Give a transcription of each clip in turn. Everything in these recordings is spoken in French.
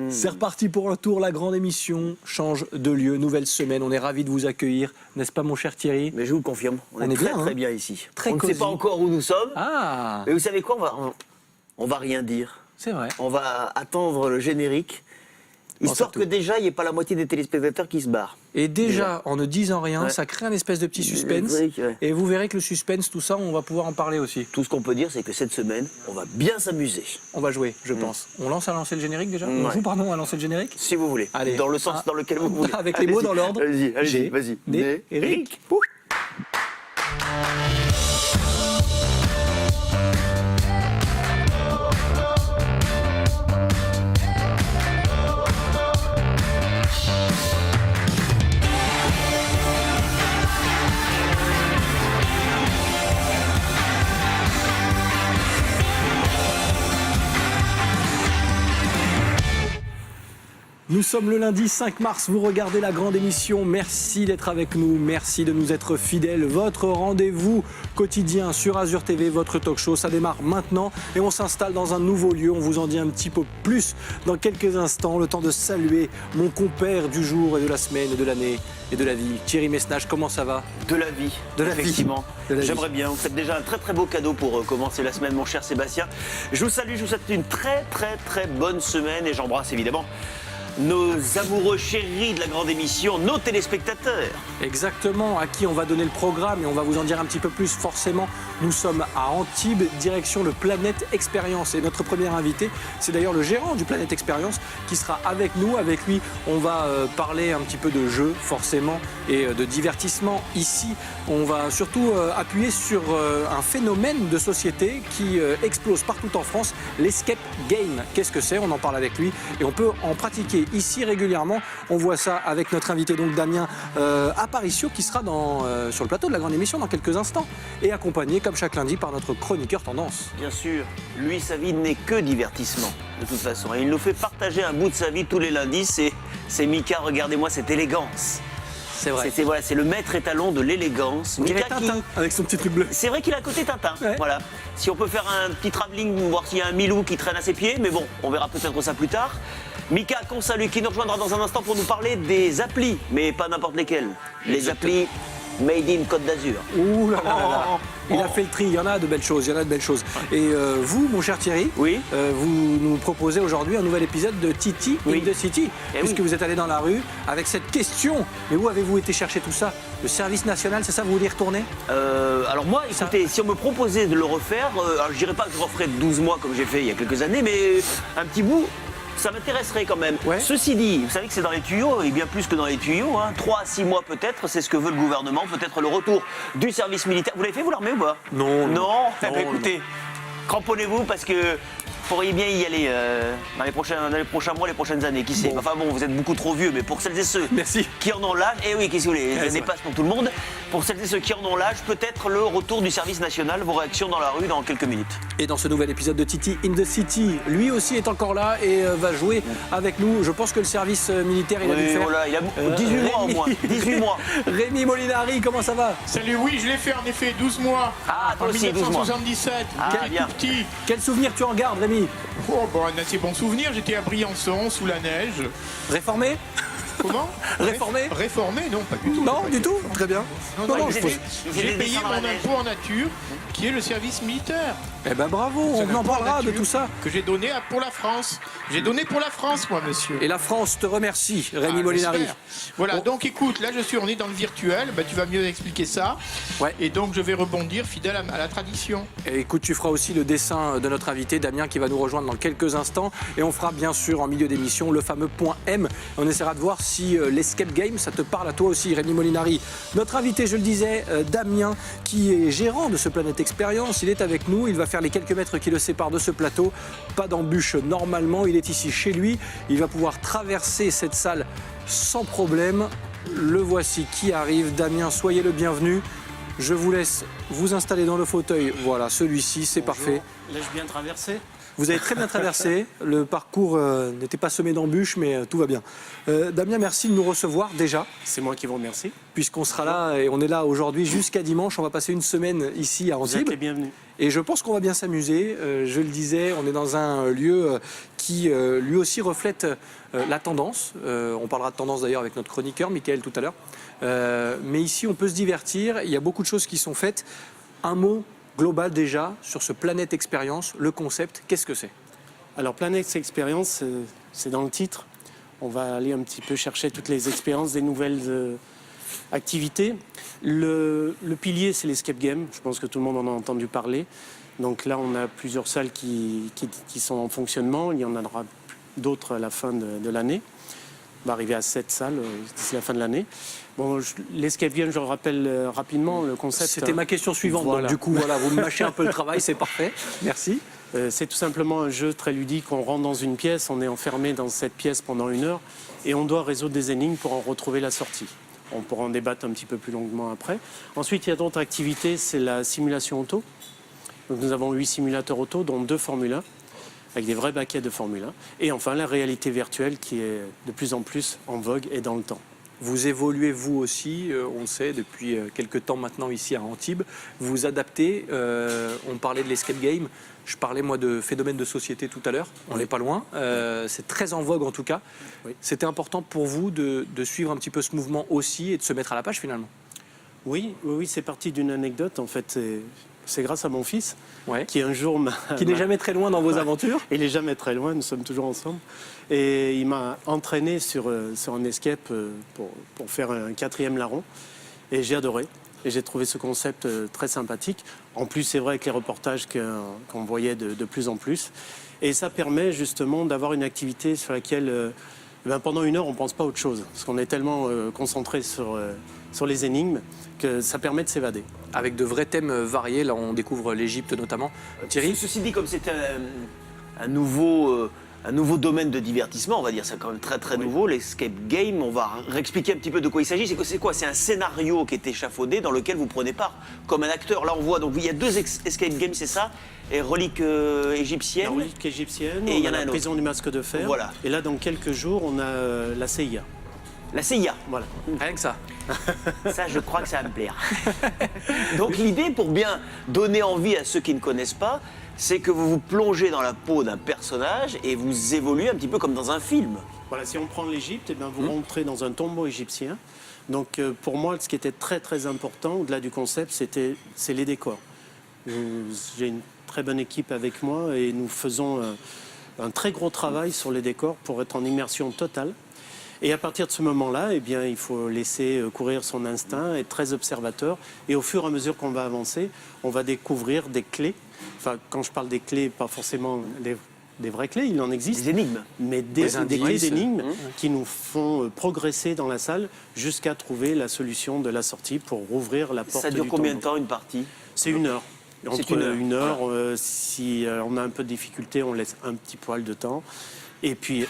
C'est reparti pour un tour, la grande émission change de lieu, nouvelle semaine, on est ravis de vous accueillir, n'est-ce pas mon cher Thierry? Mais je vous le confirme, on est très bien, très bien ici. Très on ne cosy. sait pas encore où nous sommes, Ah, mais vous savez quoi, on va rien dire. c'est vrai. On va attendre le générique, histoire que déjà il n'y ait pas la moitié des téléspectateurs qui se barrent. Et déjà, en ne disant rien, ça crée un espèce de petit suspense. Ouais. Et vous verrez que le suspense, tout ça, on va pouvoir en parler aussi. Tout ce qu'on peut dire, c'est que cette semaine, on va bien s'amuser. On va jouer, je pense. On lance à lancer le générique déjà? On Ouais. joue, pardon, à lancer le générique? Si vous voulez, Allez. dans le sens dans lequel vous voulez. Avec les mots dans l'ordre. Allez-y, vas-y. Générique. Nous sommes le lundi 5 mars, vous regardez la grande émission, merci d'être avec nous, merci de nous être fidèles. Votre rendez-vous quotidien sur Azure TV, votre talk show, ça démarre maintenant et on s'installe dans un nouveau lieu, on vous en dit un petit peu plus dans quelques instants. Le temps de saluer mon compère du jour et de la semaine et de l'année et de la vie. Thierry Messnage, comment ça va? De la vie, De la vie. effectivement. De la vie. J'aimerais bien, vous faites déjà un très très beau cadeau pour commencer la semaine, mon cher Sébastien. Je vous salue, je vous souhaite une très très très bonne semaine et j'embrasse évidemment nos amoureux chéris de la grande émission, nos téléspectateurs. Exactement, à qui on va donner le programme et on va vous en dire un petit peu plus. Forcément, nous sommes à Antibes, direction le Planète Expérience. Et notre premier invité, c'est d'ailleurs le gérant du Planète Expérience qui sera avec nous. Avec lui, on va parler un petit peu de jeux, forcément, et de divertissement. Ici, on va surtout appuyer sur un phénomène de société qui explose partout en France, l'escape game. Qu'est-ce que c'est? On en parle avec lui et on peut en pratiquer ici régulièrement. On voit ça avec notre invité donc Damien Aparicio qui sera sur le plateau de la grande émission dans quelques instants et accompagné comme chaque lundi par notre chroniqueur tendance. Bien sûr, lui, sa vie n'est que divertissement, de toute façon. Et il nous fait partager un bout de sa vie tous les lundis. C'est Mika, regardez-moi cette élégance. C'est vrai. C'est le maître étalon de l'élégance. On dirait Mika qui- Tintin avec son petit truc bleu. C'est vrai qu'il a un côté Tintin, Ouais. voilà. Si on peut faire un petit travelling, voir s'il y a un Milou qui traîne à ses pieds, mais bon, on verra peut-être ça plus tard. Mika, qu'on salue, qui nous rejoindra dans un instant pour nous parler des applis, mais pas n'importe lesquelles. Les applis made in Côte d'Azur. Ouh là là là là. Il a fait le tri, il y en a de belles choses, il y en a de belles choses. Et vous, mon cher Thierry, Oui. vous nous proposez aujourd'hui un nouvel épisode de Titi Oui. in the City, Eh puisque oui. vous êtes allé dans la rue avec cette question. Mais où avez-vous été chercher tout ça? Le service national, c'est ça, vous voulez y retourner? Alors moi, écoutez, si on me proposait de le refaire, alors je dirais pas que je referais 12 mois comme j'ai fait il y a quelques années, mais un petit bout, ça m'intéresserait quand même. Ouais. Ceci dit, vous savez que c'est dans les tuyaux, et bien plus que dans les tuyaux, 3 à 6 mois peut-être, c'est ce que veut le gouvernement, peut-être le retour du service militaire. Vous l'avez fait, vous l'armée ou pas? Non. Non. Eh ben, Non, écoutez, cramponnez-vous parce que vous pourriez bien y aller dans les prochains mois, les prochaines années, qui sait. Bon. Enfin bon, vous êtes beaucoup trop vieux, mais pour celles et ceux Merci. qui en ont l'âge, et oui, qu'est-ce que vous voulez, Ouais, ça c'est dépasse pour tout le monde. Pour celles et ceux qui en ont l'âge, peut-être le retour du service national, vos réactions dans la rue dans quelques minutes. Et dans ce nouvel épisode de Titi in the City, lui aussi est encore là et va jouer avec nous. Je pense que le service militaire, il a dû Oui, faire... voilà, il a 18 mois au moins, 18 mois. Rémi Molinari, comment ça va? Salut, oui, je l'ai fait en effet 12 mois. Ah, toi en aussi, 12 mois. 1977. Ah, J'étais bien. tout petit. Quel souvenir tu en gardes, Rémi? Oh, bon, un assez bon souvenir. J'étais à Briançon, sous la neige. Réformé? Comment Réformé Réformé, non, pas du tout. Non, Pas du tout? Très bien. Non, non, il je était- pose... il faisait J'ai des payé dessins dans mon la neige. impôt en nature, qui est le service militaire. Eh ben bravo, C'est on un en impôt en parlera de nature tout ça. Que j'ai donné pour la France. J'ai donné pour la France, moi, monsieur. Et la France te remercie, Rémi Ah, Molinari. j'espère. Voilà, Bon. donc écoute, là on est dans le virtuel, bah, tu vas mieux expliquer ça. Ouais. Et donc je vais rebondir fidèle à la tradition. Et écoute, tu feras aussi le dessin de notre invité Damien qui va nous rejoindre dans quelques instants. Et on fera bien sûr en milieu d'émission le fameux point M. On essaiera de voir si l'escape game, ça te parle à toi aussi, Rémi Molinari. Notre invité, je le disais, Damien, qui est gérant de ce Planète Expérience. Il est avec nous, il va faire les quelques mètres qui le séparent de ce plateau. Pas d'embûche normalement, il est ici chez lui. Il va pouvoir traverser cette salle sans problème. Le voici qui arrive. Damien, soyez le bienvenu. Je vous laisse vous installer dans le fauteuil. Voilà, celui-ci, c'est parfait. L'ai-je bien traversé? Vous avez très bien traversé. Le parcours n'était pas semé d'embûches, mais tout va bien. Damien, merci de nous recevoir déjà. C'est moi qui vous remercie. Puisqu'on sera là et on est là aujourd'hui jusqu'à dimanche. On va passer une semaine ici à Vous Antibes. êtes les bienvenus. Et je pense qu'on va bien s'amuser. Je le disais, on est dans un lieu qui lui aussi reflète la tendance. On parlera de tendance d'ailleurs avec notre chroniqueur, Mickaël, tout à l'heure. Mais ici, on peut se divertir. Il y a beaucoup de choses qui sont faites. Un mot global déjà sur ce Planète Expérience, le concept, qu'est-ce que c'est? Alors, Planète Expérience, c'est dans le titre. On va aller un petit peu chercher toutes les expériences, des nouvelles activités. Le pilier, c'est l'escape game. Je pense que tout le monde en a entendu parler. Donc là, on a plusieurs salles qui sont en fonctionnement. Il y en aura d'autres à la fin de l'année. On va arriver à 7 salles d'ici la fin de l'année. Bon, l'escape game, je le rappelle rapidement, le concept... C'était ma question suivante. Voilà. Donc, du coup, voilà, vous me mâchez un peu le travail, c'est parfait. Merci. C'est tout simplement un jeu très ludique. On rentre dans une pièce, on est enfermé dans cette pièce pendant 1 heure et on doit résoudre des énigmes pour en retrouver la sortie. On pourra en débattre un petit peu plus longuement après. Ensuite, il y a d'autres activités, c'est la simulation auto. Donc, nous avons 8 simulateurs auto, dont 2 Formule 1, avec des vrais baquets de Formule 1. Et enfin, la réalité virtuelle qui est de plus en plus en vogue et dans le temps. Vous évoluez vous aussi, on le sait, depuis quelques temps maintenant ici à Antibes. Vous vous adaptez, on parlait de l'escape game, je parlais moi de phénomène de société tout à l'heure, on n'est pas loin, c'est très en vogue en tout cas. Oui. C'était important pour vous de suivre un petit peu ce mouvement aussi et de se mettre à la page finalement. Oui, c'est parti d'une anecdote. En fait, c'est grâce à mon fils Ouais. qui un jour m'a... Qui n'est jamais très loin dans vos aventures. Il n'est jamais très loin, nous sommes toujours ensemble. Et il m'a entraîné sur un escape pour faire un 4e larron. Et j'ai adoré. Et j'ai trouvé ce concept très sympathique. En plus, c'est vrai avec les reportages qu'on voyait de plus en plus. Et ça permet justement d'avoir une activité sur laquelle, pendant 1 heure, on ne pense pas à autre chose. Parce qu'on est tellement concentré sur les énigmes que ça permet de s'évader. Avec de vrais thèmes variés, là on découvre l'Égypte notamment. Thierry? Ceci dit, comme c'est un nouveau domaine de divertissement, on va dire, c'est quand même très nouveau, l'escape game, on va réexpliquer un petit peu de quoi il s'agit. C'est quoi? C'est un scénario qui est échafaudé dans lequel vous prenez part comme un acteur. Là on voit, donc il y a 2 escape games, c'est ça? Et relique égyptienne. La relique égyptienne, Et il y en on a a un la prison du masque de fer. Voilà. Et là, dans quelques jours, on a la CIA. La CIA. Voilà. Rien que ça. Ça, je crois que ça va me plaire. Donc l'idée, pour bien donner envie à ceux qui ne connaissent pas, c'est que vous vous plongez dans la peau d'un personnage et vous évoluez un petit peu comme dans un film. Voilà, si on prend l'Égypte, vous rentrez dans un tombeau égyptien. Donc pour moi, ce qui était très important, au-delà du concept, c'est les décors. J'ai une très bonne équipe avec moi et nous faisons un très gros travail sur les décors pour être en immersion totale. Et à partir de ce moment-là, il faut laisser courir son instinct, être très observateur. Et au fur et à mesure qu'on va avancer, on va découvrir des clés. Enfin, quand je parle des clés, pas forcément des vraies clés, il en existe. Des énigmes. Mais des clés d'énigmes qui nous font progresser dans la salle jusqu'à trouver la solution de la sortie pour rouvrir la porte. Ça dure du combien de tombeau. temps une partie? C'est 1 heure. C'est Entre 1 heure, si on a un peu de difficulté, on laisse un petit poil de temps. Et puis,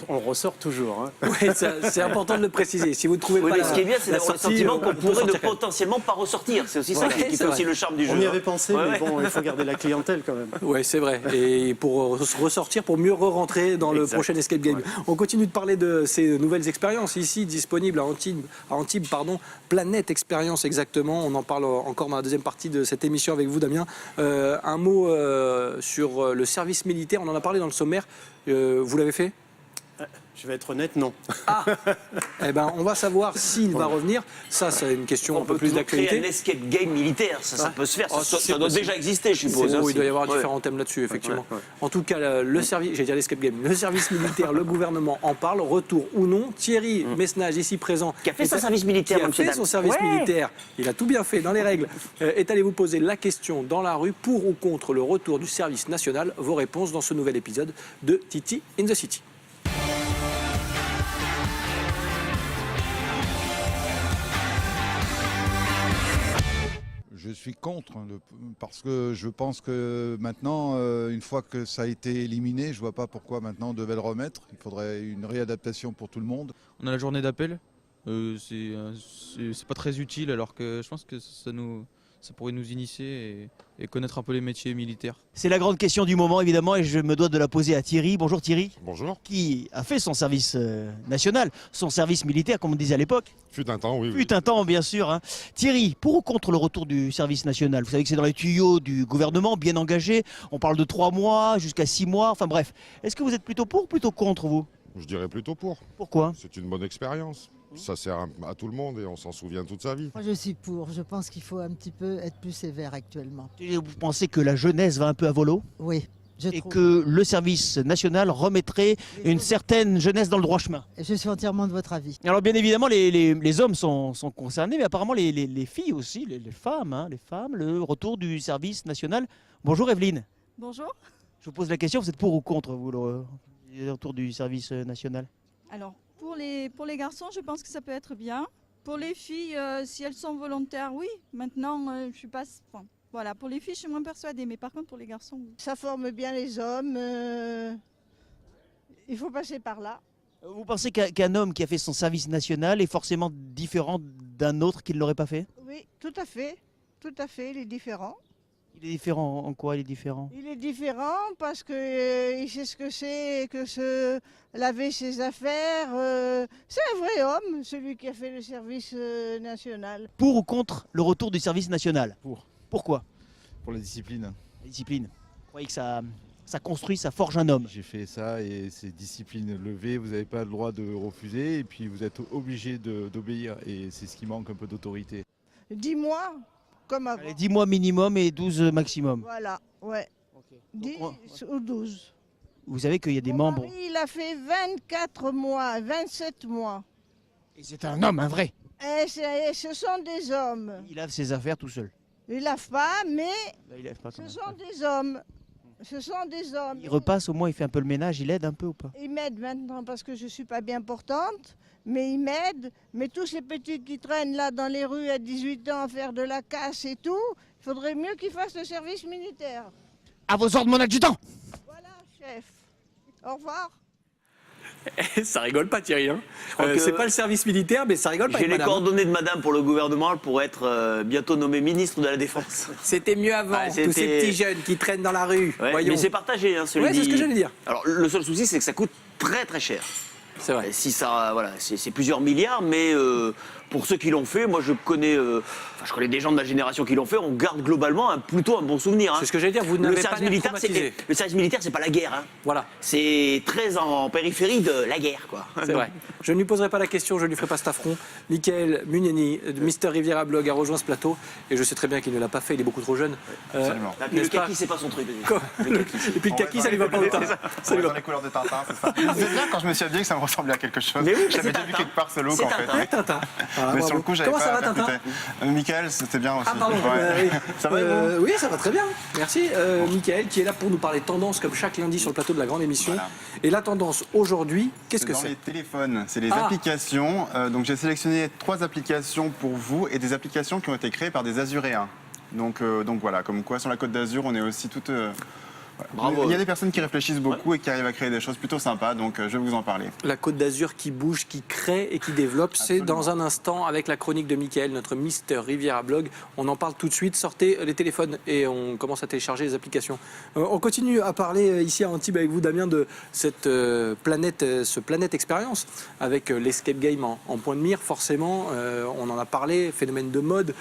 on ressort toujours. Hein. Oui, c'est important de le préciser. Si vous ne trouvez Oui, pas mais ce qui est bien, c'est la d'avoir le sortie, sentiment qu'on on peut pourrait ne sortir quand même. potentiellement pas ressortir. C'est aussi ça Ouais, qui c'est fait aussi vrai. le charme du jeu. On y hein. avait pensé, Ouais, mais bon, il faut garder la clientèle quand même. Oui, c'est vrai. Et pour ressortir, pour mieux re-rentrer dans le Exact. prochain Escape Game. Voilà. On continue de parler de ces nouvelles expériences ici, disponibles à Antibes, Planète Expérience exactement. On en parle encore dans la deuxième partie de cette émission avec vous, Damien. Un mot sur le service militaire. On en a parlé dans le sommaire. Vous l'avez fait? Je vais être honnête, non. Eh ben, on va savoir s'il va revenir. Ça, c'est une question un peu plus créer d'actualité. un escape game militaire, ça peut se faire. Oh, Ça c'est doit possible. déjà exister, je suppose. C'est hein. beau, il doit y avoir Ouais. différents thèmes là-dessus, effectivement. Ouais, ouais. En tout cas, le service, j'allais dire l'escape game, le service militaire, le gouvernement en parle, retour ou non. Thierry Messnage, ici présent, Qui a fait son service militaire, qui a monsieur fait Dame. son service Ouais. militaire, il a tout bien fait dans les règles, est allé vous poser la question dans la rue pour ou contre le retour du service national. Vos réponses dans ce nouvel épisode de Titi in the City. Je suis contre, parce que je pense que maintenant, une fois que ça a été éliminé, je ne vois pas pourquoi maintenant on devait le remettre. Il faudrait une réadaptation pour tout le monde. On a la journée d'appel, c'est pas très utile alors que je pense que ça nous ça pourrait nous initier et connaître un peu les métiers militaires. C'est la grande question du moment, évidemment, et je me dois de la poser à Thierry. Bonjour Thierry. Bonjour. Qui a fait son service national, son service militaire, comme on disait à l'époque. Fut un temps, oui. Fut un temps, bien sûr. Hein. Thierry, pour ou contre le retour du service national? Vous savez que c'est dans les tuyaux du gouvernement, bien engagé. On parle de 3 mois jusqu'à 6 mois, enfin bref. Est-ce que vous êtes plutôt pour ou plutôt contre, vous? Je dirais plutôt pour. Pourquoi? C'est une bonne expérience. Ça sert à tout le monde et on s'en souvient toute sa vie. Moi, je suis pour. Je pense qu'il faut un petit peu être plus sévère actuellement. Vous pensez que la jeunesse va un peu à volo? Oui, je Et trouve. que le service national remettrait une certaine jeunesse dans le droit chemin? Je suis entièrement de votre avis. Alors bien évidemment, les hommes sont concernés, mais apparemment les filles aussi, les femmes, hein, le retour du service national. Bonjour Evelyne. Bonjour. Je vous pose la question, vous êtes pour ou contre, vous, le retour du service national? Alors, pour les garçons, je pense que ça peut être bien. Pour les filles, si elles sont volontaires, oui. Maintenant, je suis pas... Enfin, voilà, pour les filles, je suis moins persuadée, mais par contre, pour les garçons, oui. Ça forme bien les hommes. Il faut passer par là. Vous pensez qu'un homme qui a fait son service national est forcément différent d'un autre qui ne l'aurait pas fait? Oui, tout à fait. Tout à fait, il est différent. Il est différent, en quoi il est différent? Il est différent parce que il sait ce que c'est que se laver ses affaires. C'est un vrai homme, celui qui a fait le service national. Pour ou contre le retour du service national? Pour. Pourquoi? Pour la discipline. La discipline. Vous croyez que ça construit, ça forge un homme? J'ai fait ça et c'est discipline levée, vous n'avez pas le droit de refuser et puis vous êtes obligé d'obéir et c'est ce qui manque un peu d'autorité. 10 mois, comme avant. Allez, 10 mois minimum et 12 maximum. Voilà, ouais. 10 ou 12. Vous savez qu'il y a des Mon membres... mari, il a fait 24 mois, 27 mois. Et c'est un homme, un vrai. Et ce sont des hommes. Il lave ses affaires tout seul. Ils ne lavent pas, mais Là, il lave pas quand ce même. sont des hommes. Ce sont des hommes. Il repasse au moins, il fait un peu le ménage, il aide un peu ou pas? Ils m'aident maintenant parce que je ne suis pas bien portante, mais ils m'aident. Mais tous ces petits qui traînent là dans les rues à 18 ans à faire de la casse et tout, il faudrait mieux qu'ils fassent le service militaire. À vos ordres, mon adjudant! Voilà, chef. Au revoir. Ça rigole pas, Thierry. Hein. crois que- C'est pas le service militaire, mais ça rigole pas. J'ai avec les madame. coordonnées de madame pour le gouvernement, elle pourrait être bientôt nommée ministre de la Défense. C'était mieux avant, Ah, tous ces c'était- petits jeunes qui traînent dans la rue. Ouais, Voyons. mais c'est partagé, hein, celui Ouais, c'est ce que j'allais dire. Alors, le seul souci, c'est que ça coûte très très cher. C'est vrai. Et si ça, voilà, c'est plusieurs milliards, mais pour ceux qui l'ont fait, moi je connais des gens de ma génération qui l'ont fait, on garde globalement plutôt un bon souvenir. Hein. C'est ce que j'allais dire, vous Le n'avez pas service l'air militaire, traumatisé. le service militaire, c'est pas la guerre. Hein. Voilà, C'est très en périphérie de la guerre, quoi. c'est vrai. Je ne lui poserai pas la question, je ne lui ferai pas cet affront. Michael Mugnani, de Mister Riviera Blog, a rejoint ce plateau, et je sais très bien qu'il ne l'a pas fait, il est beaucoup trop jeune. Absolument. Ah, puis le n'est-ce pas kaki, c'est pas son truc. Et puis le kaki, ça lui va pas autant. Ça lui va Dans les couleurs de Tintin, c'est ça. C'est bien quand je me suis habillé que ça me ressemblait à quelque chose. Mais oui, J'avais c'est déjà vu Tintin. quelque part ce look C'est en fait. Tintin. Ouais, Tintin. Voilà, Mais bravo. sur le coup, j'avais Comment ça pas va, Tintin percuté. Michael, c'était bien aussi. Ah pardon, Ouais. oui. Ça va et vous Oui, ça va très bien. Merci. Michael, qui est là pour nous parler tendance comme chaque lundi sur le plateau de la grande émission. Voilà. Et la tendance aujourd'hui, qu'est-ce C'est que dans c'est les téléphones, c'est les Ah. applications. Donc j'ai sélectionné 3 applications pour vous et des applications qui ont été créées par des Azuréens. Donc voilà, comme quoi sur la Côte d'Azur, on est aussi toutes. Voilà. Bravo. Il y a des personnes qui réfléchissent beaucoup et qui arrivent à créer des choses plutôt sympas, donc je vais vous en parler. La Côte d'Azur qui bouge, qui crée et qui développe, c'est Absolument. dans un instant avec la chronique de Michael, notre Mister Riviera Blog. On en parle tout de suite. Sortez les téléphones et on commence à télécharger les applications. On continue à parler ici à Antibes avec vous, Damien, de cette planète expérience avec l'escape game en point de mire. Forcément, on en a parlé, phénomène de mode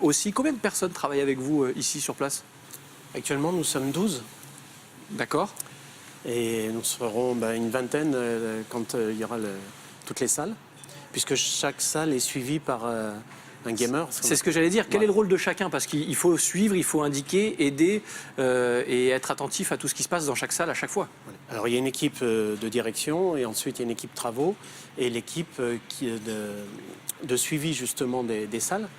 aussi. Combien de personnes travaillent avec vous ici sur place? Actuellement, nous sommes 12 D'accord. et nous serons une vingtaine quand il y aura toutes les salles, puisque chaque salle est suivie par un gamer. C'est ce que j'allais dire. Quel est le rôle de chacun? Parce qu'il faut suivre, il faut indiquer, aider et être attentif à tout ce qui se passe dans chaque salle à chaque fois. Alors il y a une équipe de direction et ensuite il y a une équipe travaux et l'équipe de suivi justement des salles,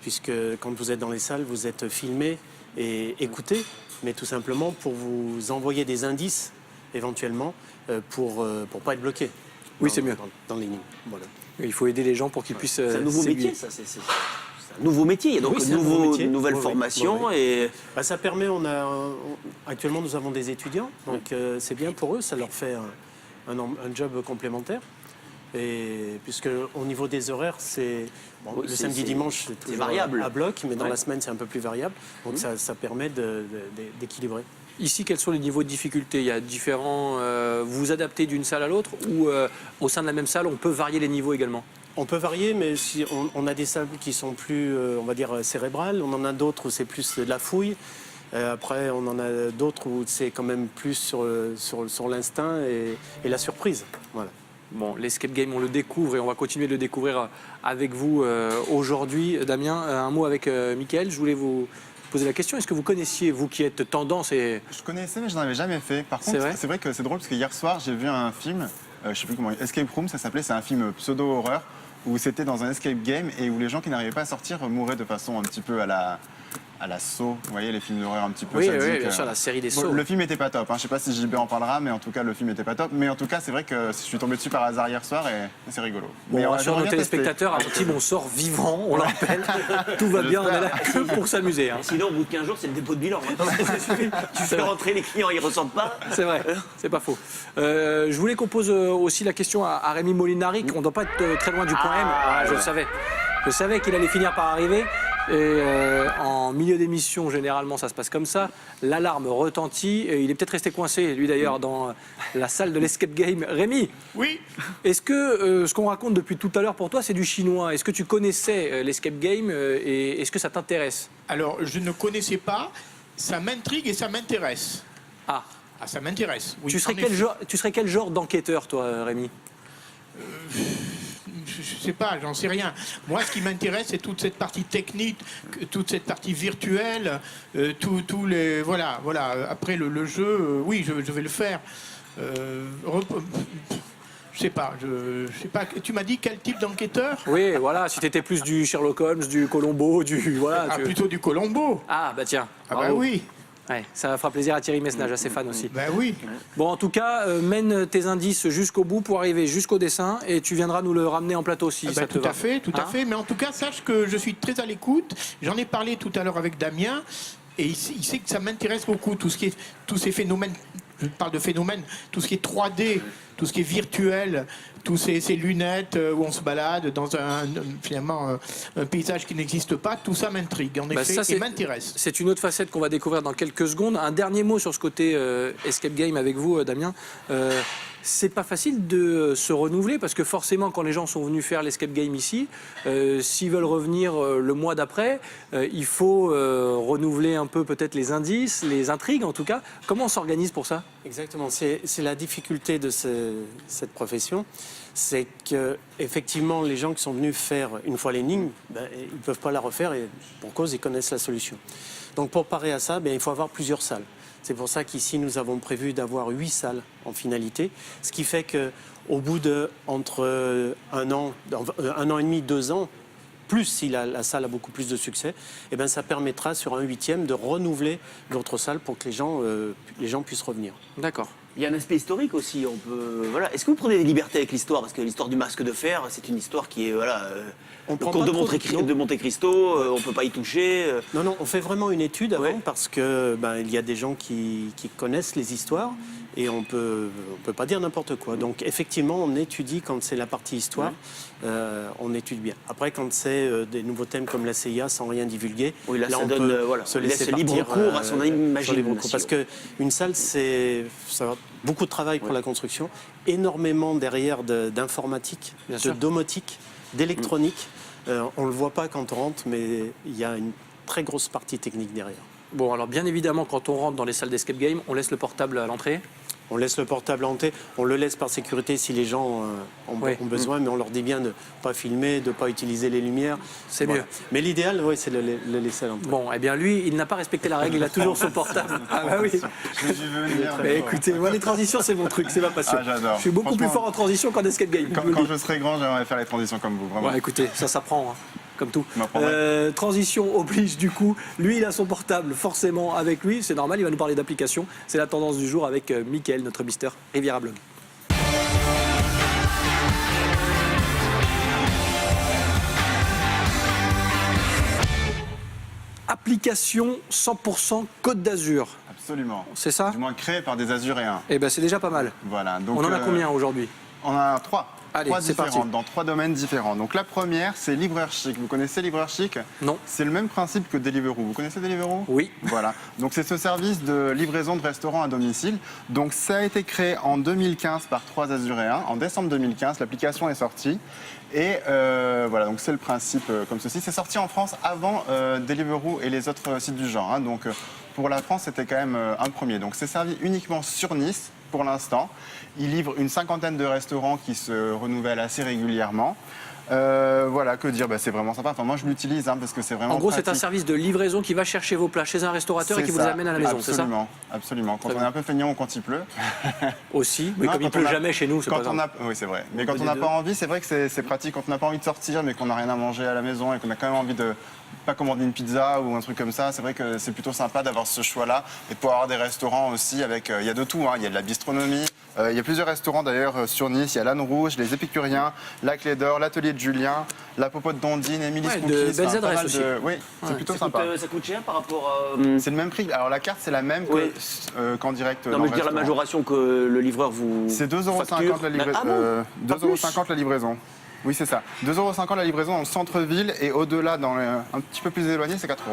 puisque quand vous êtes dans les salles, vous êtes filmé et écouté, mais tout simplement pour vous envoyer des indices éventuellement pour pas être bloqué. Oui, c'est mieux. Dans les lignes. Voilà. Il faut aider les gens pour qu'ils puissent. C'est un nouveau s'aiguiller. métier, ça. C'est un nouveau métier. Il y a donc Oui, c'est une un nouveau métier. nouvelle Oui, oui. formation. Oui, Et Ça permet, actuellement nous avons des étudiants, donc c'est bien pour eux, ça leur fait un job complémentaire. Et puisque au niveau des horaires, c'est Oui, le c'est- samedi, c'est- dimanche, c'est c'est toujours variable. à bloc, mais dans Ouais. la semaine, c'est un peu plus variable. Donc ça permet d'équilibrer. Ici, quels sont les niveaux de difficulté? Il y a différents. Vous vous adaptez d'une salle à l'autre ou au sein de la même salle, on peut varier les niveaux également? On peut varier, mais si on a des salles qui sont plus, on va dire, cérébrales. On en a d'autres où c'est plus de la fouille. Après, on en a d'autres où c'est quand même plus sur l'instinct et la surprise. Voilà. Bon, l'escape game, on le découvre et on va continuer de le découvrir avec vous aujourd'hui. Damien, un mot avec Mickaël. Je voulais vous poser la question. Est-ce que vous connaissiez, vous qui êtes tendance et... Je connaissais, mais je n'en avais jamais fait. Par C'est contre, vrai c'est vrai que c'est drôle parce que hier soir, j'ai vu un film, je ne sais plus comment, Escape Room, ça s'appelait, c'est un film pseudo-horreur, où c'était dans un escape game et où les gens qui n'arrivaient pas à sortir mouraient de façon un petit peu à la Saw. Vous voyez, les films d'horreur un petit peu Oui, sadiques. oui, bien sûr, la série des Saw. Le film était pas top, hein. Je sais pas si JB en parlera, mais en tout cas, le film était pas top. Mais en tout cas, c'est vrai que je suis tombé dessus par hasard hier soir et c'est rigolo. Bon, Mais on rassure j'aimerais nos bien tester. téléspectateurs, à Antibes, on sort vivant, on l'appelle. Tout va bien, on est là que pour s'amuser. hein. Sinon, au bout de 15 jours, c'est le dépôt de bilan. hein. Tu fais rentrer les clients, ils ne ressentent pas. C'est vrai, c'est pas faux. Je voulais qu'on pose aussi la question à Rémi Molinari. On ne doit pas être très loin du point M. Ah, je le savais. Je savais qu'il allait finir par arriver. Et en milieu d'émission, généralement, ça se passe comme ça. L'alarme retentit. Et il est peut-être resté coincé, lui d'ailleurs, dans la salle de l'escape game. Rémi, Oui, est-ce que ce qu'on raconte depuis tout à l'heure pour toi, c'est du chinois? Est-ce que tu connaissais l'escape game et est-ce que ça t'intéresse? alors je ne connaissais pas, ça m'intrigue et ça m'intéresse. Ah, Ah, ça m'intéresse. Oui, tu serais en quel effet. genre, tu serais quel genre d'enquêteur, toi, Rémi? Je sais pas, j'en sais rien. Moi, ce qui m'intéresse, c'est toute cette partie technique, toute cette partie virtuelle, tous les voilà. Après le jeu, oui, je vais le faire. Je sais pas. Tu m'as dit quel type d'enquêteur? Oui, voilà, si t'étais plus du Sherlock Holmes, du Colombo, du... Voilà, Ah, plutôt du Colombo. Ah, bah tiens. Ah bah bravo. oui. Ouais, ça fera plaisir à Thierry Messnage, à ses fans aussi. Bah oui. Bon, en tout cas, mène tes indices jusqu'au bout pour arriver jusqu'au dessin et tu viendras nous le ramener en plateau si Ah bah, ça te tout va. à fait, tout à Hein fait. Mais en tout cas, sache que je suis très à l'écoute. J'en ai parlé tout à l'heure avec Damien. Et il sait que ça m'intéresse beaucoup, tous ces phénomènes, je parle de phénomènes, tout ce qui est 3D, tout ce qui est virtuel, tous ces lunettes où on se balade dans finalement un paysage qui n'existe pas, tout ça m'intrigue en Bah, effet ça, et m'intéresse. C'est une autre facette qu'on va découvrir dans quelques secondes. Un dernier mot sur ce côté escape game avec vous, Damien. C'est pas facile de se renouveler parce que forcément, quand les gens sont venus faire l'escape game ici, s'ils veulent revenir le mois d'après, il faut renouveler un peu peut-être les indices, les intrigues en tout cas. Comment on s'organise pour ça? Exactement, c'est la difficulté de cette profession, c'est que effectivement les gens qui sont venus faire une fois l'énigme, ils ne peuvent pas la refaire et pour cause ils connaissent la solution. Donc pour parer à ça, il faut avoir plusieurs salles. C'est pour ça qu'ici nous avons prévu d'avoir 8 salles en finalité, ce qui fait qu'au bout de entre un an et demi, 2 ans, plus si la salle a beaucoup plus de succès, ça permettra sur un 8e de renouveler d'autres salles pour que les gens puissent revenir. D'accord. Il y a un aspect historique aussi. Voilà. Est-ce que vous prenez des libertés avec l'histoire? Parce que l'histoire du masque de fer, c'est une histoire qui est On le prend comte pas de trop de- Monte Cristo. On peut pas y toucher. Non, on fait vraiment une étude avant Ouais. parce que il y a des gens qui connaissent les histoires et on peut pas dire n'importe quoi. Donc effectivement, on étudie quand c'est la partie histoire, on étudie bien. Après, quand c'est des nouveaux thèmes comme la CIA sans rien divulguer, Oui, là, ça on donne, peut se laisser laisse libre partir, cours à son sur imagination. libre cours. Parce qu'une salle, ça va beaucoup de travail pour la construction, énormément derrière d'informatique, Bien de sûr. domotique, d'électronique. On ne le voit pas quand on rentre, mais il y a une très grosse partie technique derrière. Bon, alors bien évidemment, quand on rentre dans les salles d'escape game, on laisse le portable à l'entrée. On laisse le portable hanté, on le laisse par sécurité si les gens ont besoin, mais on leur dit bien de ne pas filmer, de ne pas utiliser les lumières. C'est Voilà. mieux. Mais l'idéal, c'est le laisser à l'entrée. Bon, eh bien lui, il n'a pas respecté la règle, il a toujours son portable. Ah bah oui. Je l'ai vu venir. Mais écoutez, moi les transitions c'est mon truc, c'est ma passion. Ah, j'adore. Je suis beaucoup plus Franchement, fort en transition qu'en escape game. je vous le Quand dis. je serai grand, j'aimerais faire les transitions comme vous, vraiment. Ouais, écoutez, ça s'apprend, comme tout. Je m'apprendrai. Transition oblige du coup. Lui, il a son portable forcément avec lui, c'est normal, il va nous parler d'application. C'est la tendance du jour avec Mickaël, notre mister Riviera Blog. Application 100% Côte d'Azur, Absolument. c'est ça? Du moins créé par des Azuréens. Eh ben c'est déjà pas mal. Voilà. Donc, On en a combien aujourd'hui? On a 3. Allez, trois c'est parti. différentes, dans 3 domaines différents. Donc la première, c'est Livreur Chic. Vous connaissez Livreur Chic? Non. C'est le même principe que Deliveroo. Vous connaissez Deliveroo? Oui. Voilà. Donc c'est ce service de livraison de restaurants à domicile. Donc ça a été créé en 2015 par 3 Azuréens. En décembre 2015, l'application est sortie. Et voilà, donc c'est le principe comme ceci. C'est sorti en France avant Deliveroo et les autres sites du genre. Hein. Donc pour la France, c'était quand même un premier. Donc c'est servi uniquement sur Nice pour l'instant. Il livre une 50aine de restaurants qui se renouvellent assez régulièrement. Voilà, que dire, c'est vraiment sympa. Enfin, moi, je l'utilise parce que c'est vraiment En gros, c'est un pratique. service de livraison qui va chercher vos plats chez un restaurateur et qui vous les amène à la maison, c'est ça? Absolument, absolument. Quand Très on est bien. un peu feignant ou quand il pleut. Aussi, mais Non, comme il quand pleut on a- jamais chez nous, c'est pas quand on grave. a, oui, c'est vrai. Mais quand peut on n'a des pas deux. envie, c'est vrai que c'est pratique. Quand on n'a pas envie de sortir, mais qu'on n'a rien à manger à la maison et qu'on a quand même envie de pas commander une pizza ou un truc comme ça, c'est vrai que c'est plutôt sympa d'avoir ce choix-là et de pouvoir avoir des restaurants aussi avec. Il y a de tout. Il y a de la bistronomie. Il y a plusieurs restaurants d'ailleurs sur Nice. Il y a l'Âne Rouge, les Épicuriens, la Clé d'Or, l'Atelier de Julien, la Popote d'Ondine, Émilie Ouais, Cookies. de belles pas adresses mal aussi. Oui, c'est Ouais. plutôt sympa. Ça coûte cher par rapport à. C'est le même prix. Alors la carte, c'est la même Oui. qu'en direct. Non, dans mais le je veux dire la restaurant. majoration que le livreur vous. C'est 2,50 facture. € la livraison. Ah bon Pas plus 2,50 € la livraison. Oui, c'est ça. 2,50 € la livraison dans le centre-ville et au-delà, un petit peu plus éloigné, c'est 4 €.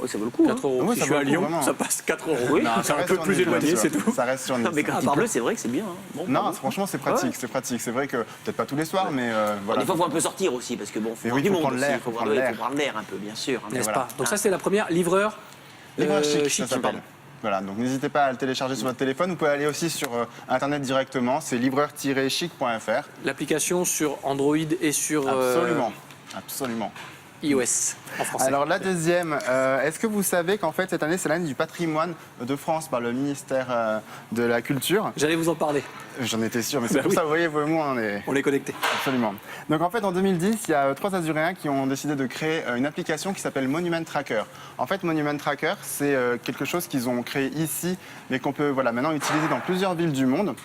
Oui, ça vaut le coup. 4 euros. Oui, si ça je suis vaut à le coup, Lyon, vraiment. ça passe 4 euros. Oui. Non, c'est ça un reste peu sur plus Nice, éloigné, bien c'est sûr. tout. Ça reste sur Nice. Non, mais quand il pleut, c'est vrai que c'est bien. Bon, Non, bravo. franchement, c'est pratique, c'est pratique. C'est vrai que, peut-être pas tous les soirs, mais voilà. Des fois, il faut un peu sortir aussi, parce que bon, faut Et voir oui, du faut monde prendre aussi. l'air, Il faut faut voir prendre faut l'air. prendre l'air un peu, bien sûr. hein. N'est-ce voilà. pas? Donc ça, c'était la première. Livreur Livreur Chic, ça Chic, s'appelle. Voilà, donc n'hésitez pas à le télécharger sur votre téléphone. Vous pouvez aller aussi sur Internet directement. C'est livreur-chic.fr. L'application sur Android et sur Absolument, absolument. iOS en français. Alors la deuxième, est-ce que vous savez qu'en fait cette année c'est l'année du patrimoine de France par le ministère de la Culture? J'allais vous en parler. J'en étais sûr, mais c'est Bah pour oui. ça, vous voyez, vous et moi, On est connectés. Absolument. Donc en fait en 2010, il y a 3 Azuréens qui ont décidé de créer une application qui s'appelle Monument Tracker. En fait Monument Tracker, c'est quelque chose qu'ils ont créé ici, mais qu'on peut maintenant utiliser dans plusieurs villes du monde.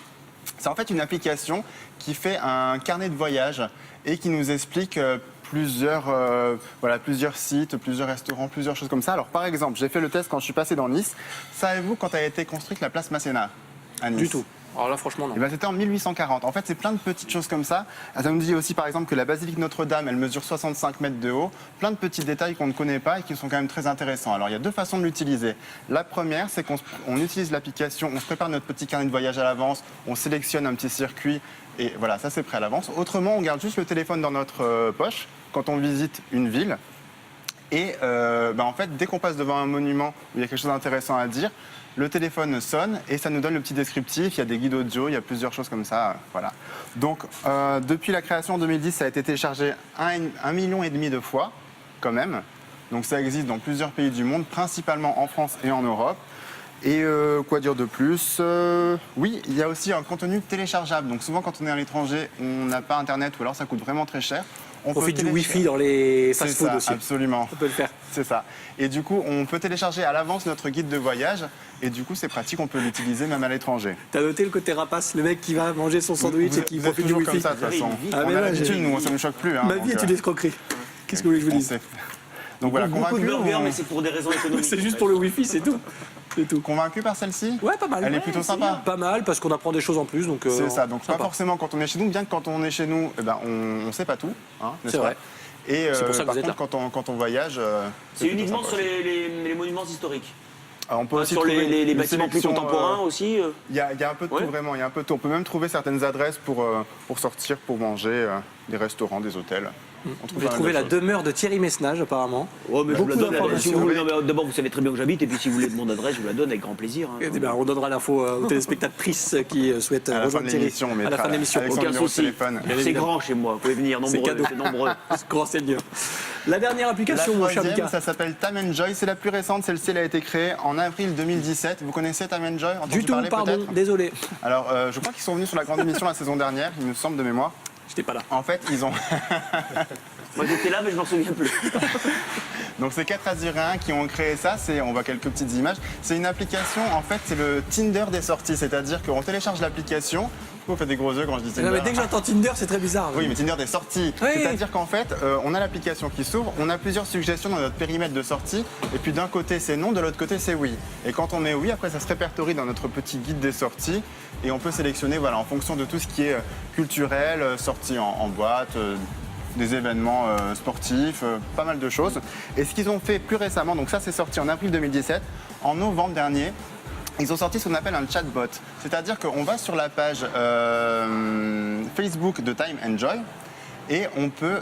C'est en fait une application qui fait un carnet de voyage et qui nous explique plusieurs sites, plusieurs restaurants, plusieurs choses comme ça. Alors par exemple, j'ai fait le test quand je suis passé dans Nice. Savez-vous quand a été construite la place Masséna à Nice? Du tout. Alors là, franchement, non. Eh ben, c'était en 1840. En fait, c'est plein de petites choses comme ça. Ça nous dit aussi, par exemple, que la basilique Notre-Dame, elle mesure 65 mètres de haut. Plein de petits détails qu'on ne connaît pas et qui sont quand même très intéressants. Alors, il y a 2 façons de l'utiliser. La première, c'est qu'on utilise l'application, on se prépare notre petit carnet de voyage à l'avance, on sélectionne un petit circuit et voilà, ça c'est prêt à l'avance. Autrement, on garde juste le téléphone dans notre poche quand on visite une ville. Et en fait, dès qu'on passe devant un monument où il y a quelque chose d'intéressant à dire, le téléphone sonne et ça nous donne le petit descriptif. Il y a des guides audio, il y a plusieurs choses comme ça. Voilà. Donc, depuis la création en 2010, ça a été téléchargé 1,5 million de fois, quand même. Donc, ça existe dans plusieurs pays du monde, principalement en France et en Europe. Et quoi dire de plus? Oui, il y a aussi un contenu téléchargeable. Donc, souvent, quand on est à l'étranger, on n'a pas Internet ou alors ça coûte vraiment très cher. On Profite peut du Wi-Fi dans les C'est fast-food ça, aussi. absolument. On peut le faire. C'est ça. Et du coup, on peut télécharger à l'avance notre guide de voyage. Et du coup, c'est pratique, on peut l'utiliser même à l'étranger. T'as noté le côté rapace, le mec qui va manger son sandwich et qui vous êtes profite du toujours Wi-Fi. comme ça, de toute façon. Ah, On mais a là, l'habitude, j'ai- nous, ça ne nous choque plus. Ma vie est une escroquerie. Qu'est-ce que vous voulez que je vous dise? Donc voilà, Beaucoup de convaincu, burgers, mais c'est pour des raisons économiques. C'est juste pour le Wifi, c'est tout. C'est tout. Convaincu par celle-ci? Ouais, pas mal. Elle est Ouais, plutôt c'est sympa. bien. Pas mal, parce qu'on apprend des choses en plus. Donc, C'est ça, donc sympa. pas forcément quand on est chez nous, bien que quand on est chez nous, on ne sait pas tout. Hein, n'est-ce C'est pas? vrai. Et C'est pour ça que par vous êtes contre, quand on voyage, C'est plutôt uniquement sympa sur aussi. les monuments historiques. Alors, on peut aussi Sur trouver les une bâtiments plus sélection, contemporains aussi. Il y a un peu de Ouais. tout, vraiment. Il y a un peu de tout. On peut même trouver certaines adresses pour sortir, pour manger, des restaurants, des hôtels. On trouve J'ai pas mal trouvé de la choses. demeure de Thierry Mesnage, apparemment. Ouais, mais je vous la Beaucoup donne. Si d'informations. vous voulez, non, mais d'abord, vous savez très bien où j'habite, et puis si vous voulez mon adresse, je vous la donne avec grand plaisir. hein. Eh bien, on donnera l'info aux téléspectatrices qui souhaitent À la fin rejoindre de Thierry l'émission, on à la mettra fin de l'émission. avec son Aucun numéro de souci. téléphone. Bien C'est évidemment. grand chez moi, vous pouvez venir C'est nombreux, cadeau. c'est nombreux. Grand Seigneur. La dernière La application, mon cher troisième, Mika. ça s'appelle Time Enjoy. C'est la plus récente. Celle-ci, elle a été créée en avril 2017. Vous connaissez Time Enjoy? Entendu Du tout, parler, pardon, peut-être désolé. Alors, je crois qu'ils sont venus sur la grande émission la saison dernière, il me semble de mémoire. J'étais pas là. En fait, ils ont. Moi j'étais là, mais je m'en souviens plus. Donc, c'est 4 Azuréens qui ont créé ça. On voit quelques petites images. C'est une application, en fait, c'est le Tinder des sorties. C'est-à-dire qu'on télécharge l'application, Pourquoi vous faites des gros yeux quand je dis Tinder? Non, mais dès que j'entends Tinder, c'est très bizarre. Oui, mais Tinder est sorti. Oui. C'est-à-dire qu'en fait, on a l'application qui s'ouvre, on a plusieurs suggestions dans notre périmètre de sortie, et puis d'un côté c'est non, de l'autre côté c'est oui. Et quand on met oui, après ça se répertorie dans notre petit guide des sorties, et on peut sélectionner voilà, en fonction de tout ce qui est culturel, sortie en boîte, des événements sportifs, pas mal de choses. Et ce qu'ils ont fait plus récemment, donc ça c'est sorti en avril 2017, en novembre dernier, ils ont sorti ce qu'on appelle un chatbot. C'est-à-dire qu'on va sur la page Facebook de Time Enjoy et on peut...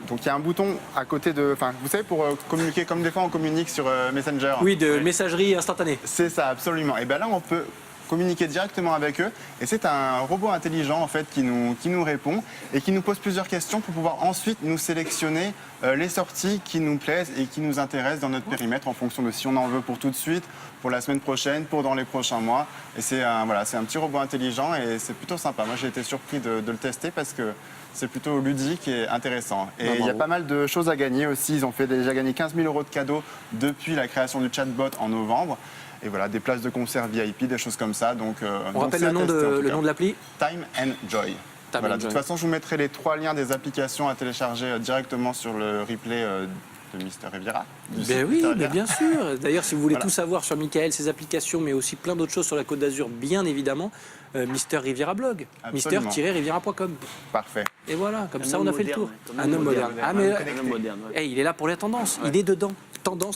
donc il y a un bouton à côté de... Enfin, vous savez, pour communiquer, comme des fois on communique sur Messenger. Oui, de messagerie instantanée. C'est ça, absolument. Et bien là, on peut communiquer directement avec eux. Et c'est un robot intelligent en fait qui nous répond et qui nous pose plusieurs questions pour pouvoir ensuite nous sélectionner les sorties qui nous plaisent et qui nous intéressent dans notre périmètre en fonction de si on en veut pour tout de suite, pour la semaine prochaine, pour dans les prochains mois. Et c'est un petit robot intelligent et c'est plutôt sympa. Moi j'ai été surpris de le tester parce que c'est plutôt ludique et intéressant. Et il y a pas mal de choses à gagner aussi. Ils ont fait déjà gagner 15 000 € de cadeaux depuis la création du chatbot en novembre. Et voilà, des places de concert VIP, des choses comme ça. Donc, on rappelle le nom de l'appli? Time Enjoy. Voilà, de toute façon, je vous mettrai les 3 liens des applications à télécharger directement sur le replay de Mister Riviera. Ben oui, mais bien sûr. D'ailleurs, si vous voulez tout savoir sur Michael, ses applications, mais aussi plein d'autres choses sur la Côte d'Azur, bien évidemment, Mister Riviera blog, mister-riviera.com. Parfait. Et voilà, comme ça on a fait le tour. Un homme moderne. Ah mais il est là pour les tendances, il est dedans.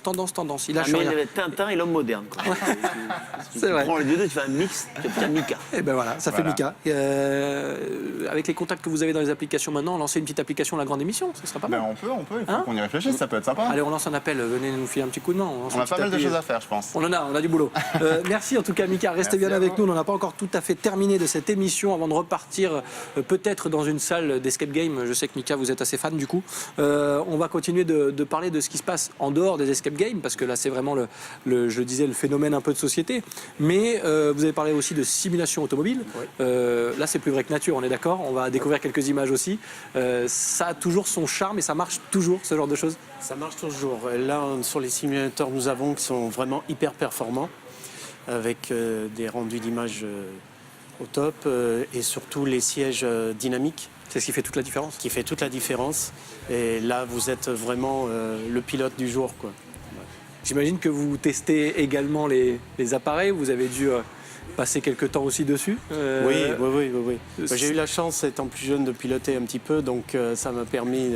Tendance, il lâche rien. Il Tintin et l'homme moderne. C'est vrai. Tu prends les deux, tu fais un mix, tu obtiens Mika. Et ben voilà, ça fait Mika. Avec les contacts que vous avez dans les applications maintenant, lancer une petite application La Grande Émission, ce serait pas mal. On peut, il faut qu'on y réfléchisse, ça peut être sympa. Allez, on lance un appel, venez nous filer un petit coup de main. On a pas mal de choses à faire, je pense. On a du boulot. Merci en tout cas Mika, restez bien avec nous, on n'a pas encore tout à fait terminé de cette émission avant de repartir peut-être dans une salle d'escape game. Je sais que Mika, vous êtes assez fan du coup. On va continuer de parler de ce qui se passe en dehors des escape games parce que là c'est vraiment je disais le phénomène un peu de société. Mais vous avez parlé aussi de simulation automobile. Oui. Là c'est plus vrai que nature, on est d'accord. On va découvrir quelques images aussi. Ça a toujours son charme et ça marche toujours ce genre de choses. Ça marche toujours. Là sur les simulateurs nous avons qui sont vraiment hyper performants avec des rendus d'images au top et surtout les sièges dynamiques. C'est ce qui fait toute la différence. Qui fait toute la différence. Et là, vous êtes vraiment le pilote du jour, quoi. J'imagine que vous testez également les appareils. Vous avez dû passer quelques temps aussi dessus. Oui. J'ai eu la chance, étant plus jeune, de piloter un petit peu. Donc, ça m'a permis...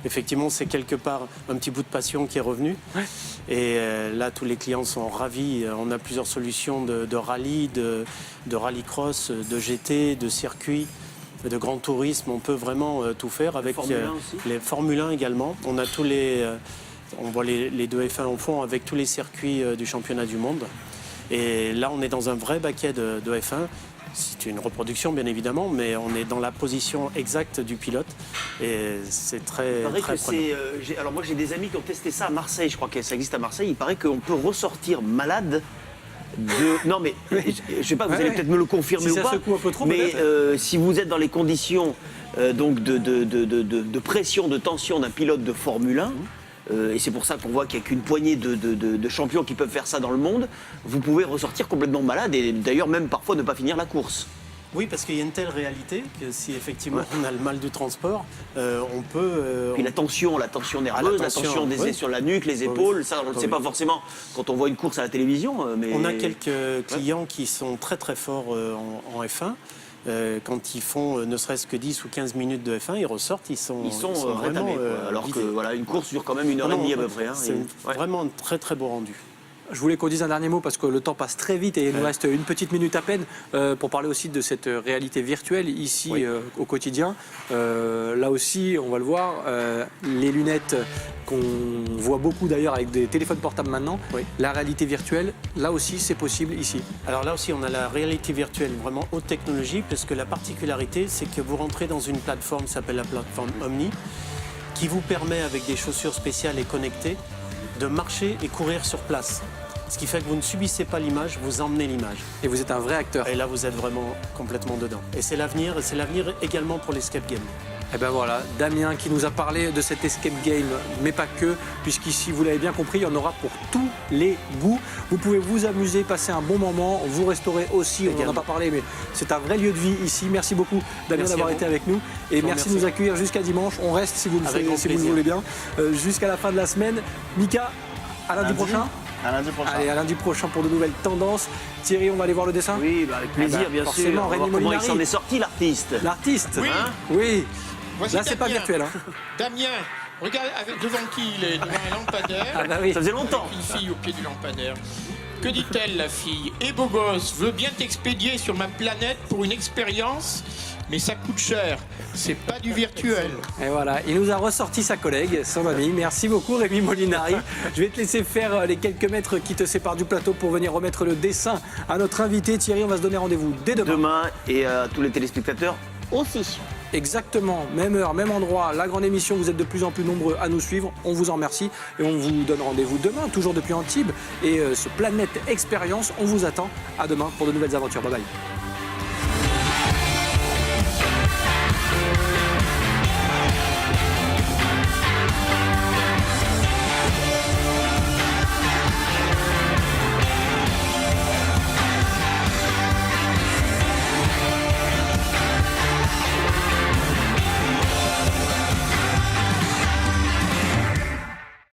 effectivement, c'est quelque part un petit bout de passion qui est revenu. Ouais. Et là, tous les clients sont ravis. On a plusieurs solutions de rallye, de rallycross, de GT, de circuit, de grand tourisme. On peut vraiment tout faire avec les Formule 1 également. On a tous les... on voit les deux F1 en fond avec tous les circuits du championnat du monde. Et là, on est dans un vrai baquet de F1. C'est une reproduction, bien évidemment, mais on est dans la position exacte du pilote. Et c'est très prenant. Alors moi, j'ai des amis qui ont testé ça à Marseille. Je crois que ça existe à Marseille. Il paraît qu'on peut ressortir malade non, mais je sais pas, vous allez peut-être me le confirmer ou pas. Secoue un peu trop, mais si vous êtes dans les conditions donc de pression, de tension d'un pilote de Formule 1, et c'est pour ça qu'on voit qu'il n'y a qu'une poignée de champions qui peuvent faire ça dans le monde, vous pouvez ressortir complètement malade et d'ailleurs même parfois ne pas finir la course. Oui, parce qu'il y a une telle réalité que si effectivement on a le mal du transport, on peut... Puis la tension nerveuse, la tension sur la nuque, les épaules, ça on ne le sait pas forcément quand on voit une course à la télévision. Mais... On a quelques clients qui sont très très forts en F1. Quand ils font ne serait-ce que 10 ou 15 minutes de F1, ils ressortent, ils sont rétamés, alors vidés. Que une course dure quand même 1h30 à peu près. C'est vraiment un très très beau rendu. Je voulais qu'on dise un dernier mot parce que le temps passe très vite et il nous reste une petite minute à peine pour parler aussi de cette réalité virtuelle ici au quotidien. Là aussi, on va le voir, les lunettes qu'on voit beaucoup d'ailleurs avec des téléphones portables maintenant, la réalité virtuelle, là aussi c'est possible ici. Alors là aussi on a la réalité virtuelle vraiment haute technologie parce que la particularité c'est que vous rentrez dans une plateforme qui s'appelle la plateforme Omni qui vous permet avec des chaussures spéciales et connectées de marcher et courir sur place. Ce qui fait que vous ne subissez pas l'image, vous emmenez l'image. Et vous êtes un vrai acteur. Et là, vous êtes vraiment complètement dedans. Et c'est l'avenir également pour l'escape game. Et ben voilà, Damien qui nous a parlé de cet escape game, mais pas que, puisqu'ici, vous l'avez bien compris, il y en aura pour tous les goûts. Vous pouvez vous amuser, passer un bon moment, vous restaurer aussi, on n'en a pas parlé, mais c'est un vrai lieu de vie ici. Merci beaucoup, Damien, d'avoir été avec nous. Et merci de nous accueillir jusqu'à dimanche. On reste, si vous le voulez bien, jusqu'à la fin de la semaine. Mika, à lundi prochain. À lundi prochain. Allez, à lundi prochain pour de nouvelles tendances. Thierry, on va aller voir le dessin? Oui, avec plaisir, bien sûr. Forcément, On va Rémi voir comment il Molinari. s'en est sorti, l'artiste. L'artiste? Oui. Oui. Voici Là, c'est pas Damien. virtuel. Hein. Damien, regarde devant qui il est, devant un lampadaire. Ah bah oui. Ça faisait longtemps. Une fille au pied du lampadaire. Que dit-elle, la fille? Eh beau gosse, veux bien t'expédier sur ma planète pour une expérience, mais ça coûte cher. C'est pas du virtuel. Et voilà, il nous a ressorti sa collègue, son ami. Merci beaucoup, Rémi Molinari. Je vais te laisser faire les quelques mètres qui te séparent du plateau pour venir remettre le dessin à notre invité. Thierry, on va se donner rendez-vous dès demain. Demain, et à tous les téléspectateurs aussi. Exactement, même heure, même endroit, la grande émission. Vous êtes de plus en plus nombreux à nous suivre. On vous en remercie et on vous donne rendez-vous demain, toujours depuis Antibes. Et ce Planète Expérience, on vous attend. À demain pour de nouvelles aventures. Bye bye.